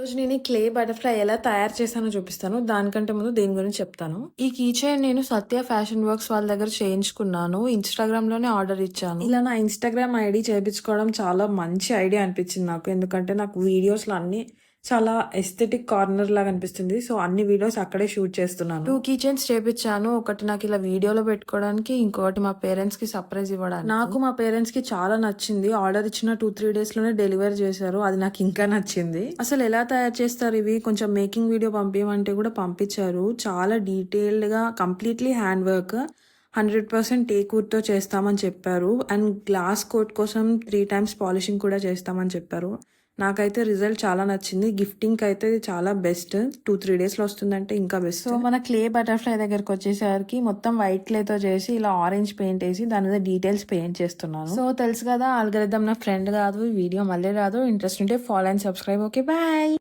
ఈరోజు నేను ఈ క్లే బటర్‌ఫ్లై ఎలా తయారు చేశానో చూపిస్తాను. దానికంటే ముందు దీని గురించి చెప్తాను. ఈ కీ చైన్ నేను సత్య ఫ్యాషన్ వర్క్స్ వాళ్ళ దగ్గర చేయించుకున్నాను. ఇన్‌స్టాగ్రామ్‌లోనే ఆర్డర్ ఇచ్చాను. ఇలా నా ఇన్‌స్టాగ్రామ్ ఐడీ చేపించుకోవడం చాలా మంచి ఐడియా అనిపించింది నాకు. ఎందుకంటే నాకు వీడియోస్‌లో అన్నీ చాలా ఎస్థెటిక్ కార్నర్ లాగా అనిపిస్తుంది. సో, అన్ని వీడియోస్ అక్కడే షూట్ చేస్తున్నాను. 2 కీ చైన్స్ చేపించాను. ఒకటి నాకు ఇలా వీడియోలో పెట్టుకోవడానికి, ఇంకొకటి మా పేరెంట్స్‌కి సర్ప్రైజ్ ఇవ్వడానికి. నాకు మా పేరెంట్స్‌కి చాలా నచ్చింది. ఆర్డర్ ఇచ్చిన 2-3 డేస్‌లోనే డెలివరీ చేశారు. అది నాకు ఇంకా నచ్చింది. అసలు ఎలా తయారు చేస్తారు ఇవి? కొంచెం మేకింగ్ వీడియో పంపియమంటే కూడా పంపించారు. చాలా డీటెయిల్డ్‌గా కంప్లీట్‌లీ హ్యాండ్ వర్క్. 100% టేక్ వుడ్‌తో చేస్తామని చెప్పారు. అండ్ గ్లాస్ కోట్ కోసం 3 టైమ్స్ పాలిషింగ్ కూడా చేస్తామని చెప్పారు. నాకైతే రిజల్ట్ చాలా నచ్చింది. గిఫ్టింగ్‌కి అయితే ఇది చాలా బెస్ట్. 2-3 డేస్‌లో వస్తుందంటే ఇంకా బెస్ట్. సో, మన క్లే బటర్‌ఫ్లై దగ్గరకొచ్చేసరికి మొత్తం వైట్ క్లేతో చేసి ఇలా ఆరెంజ్ పెయింట్ ఏసి దాని మీద డీటెయిల్స్ పెయింట్ చేస్తున్నాను. సో, తెలుసు కదా ఆల్గోరిథం నా ఫ్రెండ్ కాదు. ఈ వీడియో మళ్ళీ రాదు. ఇంట్రెస్ట్ ఉంటే follow and subscribe. Okay. Bye.